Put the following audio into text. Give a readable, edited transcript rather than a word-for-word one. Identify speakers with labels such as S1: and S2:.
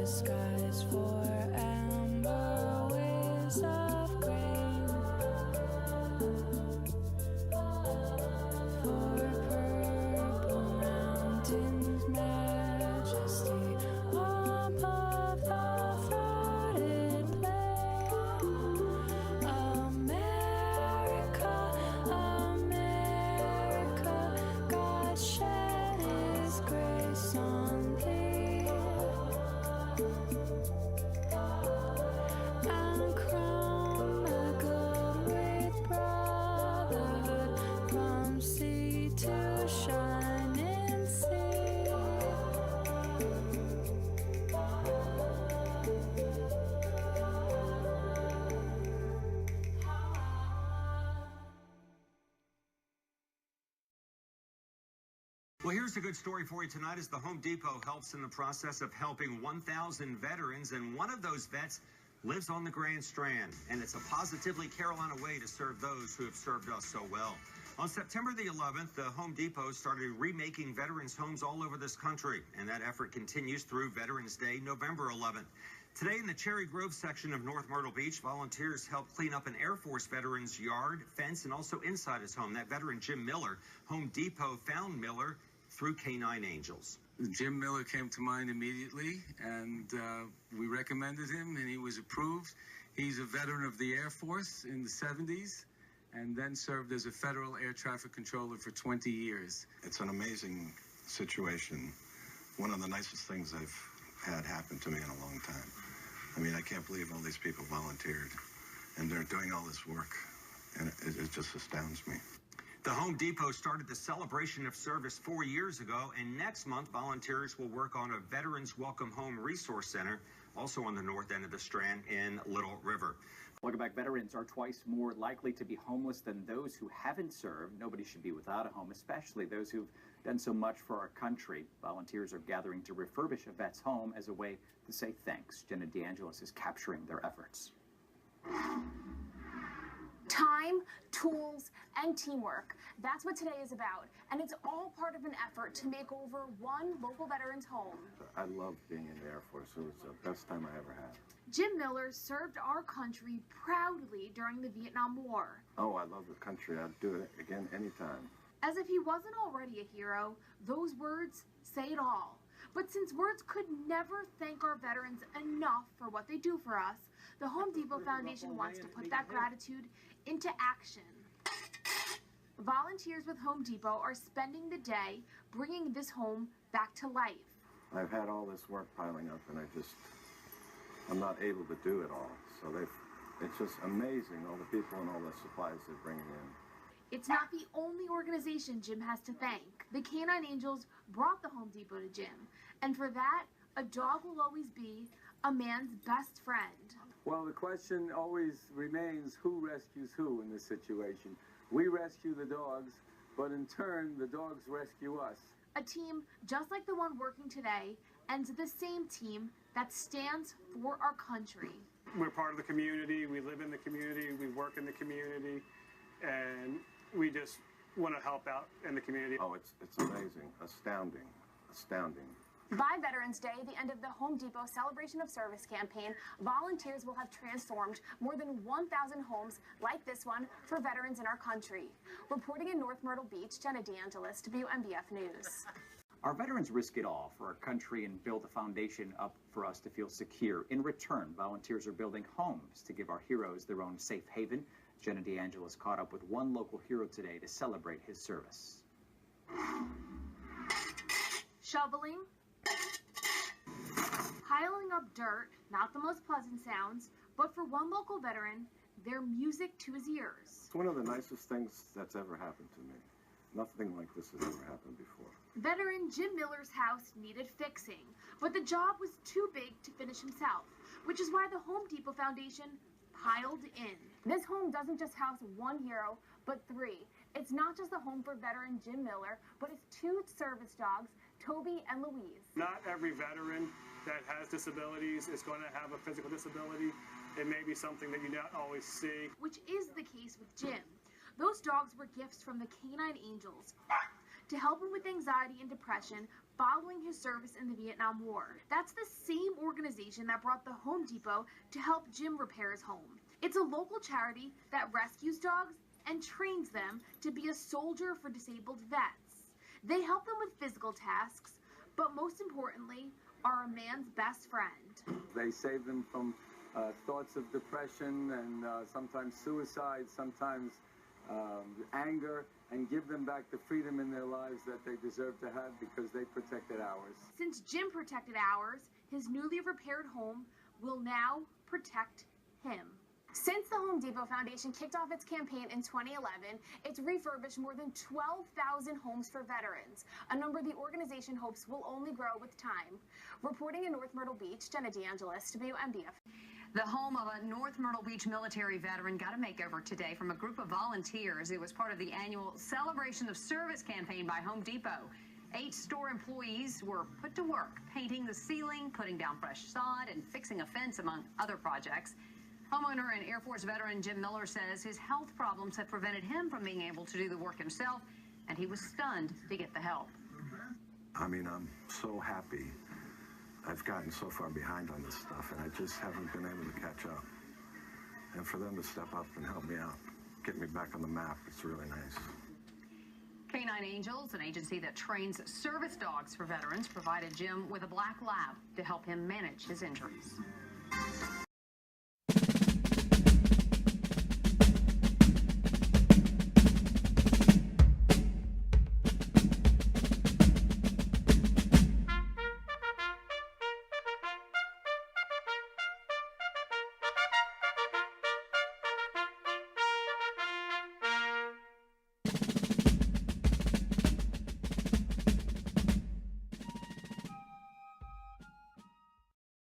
S1: disguised for amber waves of grain, for purple mountains' majesty above the flooded plain. America, America, God shed His grace on thee. And crown the good with brotherhood, from sea to shining sea.
S2: Well, here's a good story for you tonight as the Home Depot helps in the process of helping 1,000 veterans, and one of those vets lives on the Grand Strand, and it's a positively Carolina way to serve those who have served us so well. On September the 11th, the Home Depot started remaking veterans' homes all over this country, and that effort continues through Veterans Day, November 11th. Today in the Cherry Grove section of North Myrtle Beach, volunteers helped clean up an Air Force veteran's yard, fence, and also inside his home. That veteran, Jim Miller, Home Depot found Miller through Canine Angels.
S3: Jim Miller came to mind immediately, and we recommended him, and he was approved. He's a veteran of the Air Force in the 70s, and then served as a federal air traffic controller for 20 years.
S4: It's an amazing situation. One of the nicest things I've had happen to me in a long time. I mean, I can't believe all these people volunteered, and they're doing all this work, and it just astounds me.
S2: The Home Depot started the celebration of service 4 years ago, and next month volunteers will work on a Veterans Welcome Home Resource Center, also on the north end of the Strand in Little River.
S5: Welcome back. Veterans are twice more likely to be homeless than those who haven't served. Nobody should be without a home, especially those who've done so much for our country. Volunteers are gathering to refurbish a vet's home as a way to say thanks. Jenna DeAngelis is capturing their efforts.
S6: Time, tools, and teamwork. That's what today is about. And it's all part of an effort to make over one local veteran's home.
S4: I love being in the Air Force. It was the best time I ever had.
S6: Jim Miller served our country proudly during the Vietnam War.
S4: Oh, I love the country. I'd do it again anytime.
S6: As if he wasn't already a hero, those words say it all. But since words could never thank our veterans enough for what they do for us, the Home Depot Foundation wants to put that gratitude into action. Volunteers with Home Depot are spending the day bringing this home back to life.
S4: I've had all this work piling up, and I'm not able to do it all. So it's just amazing, all the people and all the supplies they're bringing in.
S6: It's not the only organization Jim has to thank. The Canine Angels brought the Home Depot to Jim, and for that, a dog will always be a man's best friend.
S3: Well, the question always remains, who rescues who in this situation? We rescue the dogs, but in turn, the dogs rescue us.
S6: A team just like the one working today, and the same team that stands for our country.
S7: We're part of the community, we live in the community, we work in the community, and we just want to help out in the community.
S4: Oh, it's amazing, astounding.
S6: By Veterans Day, the end of the Home Depot Celebration of Service campaign, volunteers will have transformed more than 1,000 homes like this one for veterans in our country. Reporting in North Myrtle Beach, Jenna DeAngelis, WMBF News.
S5: Our veterans risk it all for our country and build a foundation up for us to feel secure. In return, volunteers are building homes to give our heroes their own safe haven. Jenna DeAngelis caught up with one local hero today to celebrate his service.
S6: Shoveling, piling up dirt, not the most pleasant sounds, but for one local veteran, they're music to his ears.
S4: It's one of the nicest things that's ever happened to me. Nothing like this has ever happened before.
S6: Veteran Jim Miller's house needed fixing, but the job was too big to finish himself, which is why the Home Depot Foundation piled in. This home doesn't just house one hero, but three. It's not just a home for veteran Jim Miller, but it's two service dogs, Toby and Louise.
S7: Not every veteran that has disabilities is going to have a physical disability. It may be something that you don't always see.
S6: Which is the case with Jim. Those dogs were gifts from the Canine Angels to help him with anxiety and depression, following his service in the Vietnam War. That's the same organization that brought the Home Depot to help Jim repair his home. It's a local charity that rescues dogs and trains them to be a soldier for disabled vets. They help them with physical tasks, but most importantly, are a man's best friend.
S3: They save them from thoughts of depression and sometimes suicide, sometimes anger, and give them back the freedom in their lives that they deserve to have because they protected ours.
S6: Since Jim protected ours, his newly repaired home will now protect him. Since the Home Depot Foundation kicked off its campaign in 2011, it's refurbished more than 12,000 homes for veterans, a number the organization hopes will only grow with time. Reporting in North Myrtle Beach, Jenna DeAngelis, WMBF.
S8: The home of a North Myrtle Beach military veteran got a makeover today from a group of volunteers. It was part of the annual Celebration of Service campaign by Home Depot. 8 store employees were put to work painting the ceiling, putting down fresh sod, and fixing a fence, among other projects. Homeowner and Air Force veteran Jim Miller says his health problems have prevented him from being able to do the work himself, and he was stunned to get the help.
S4: I mean, I'm so happy. I've gotten so far behind on this stuff, and I just haven't been able to catch up. And for them to step up and help me out, get me back on the map, it's really nice.
S8: Canine Angels, an agency that trains service dogs for veterans, provided Jim with a black lab to help him manage his injuries.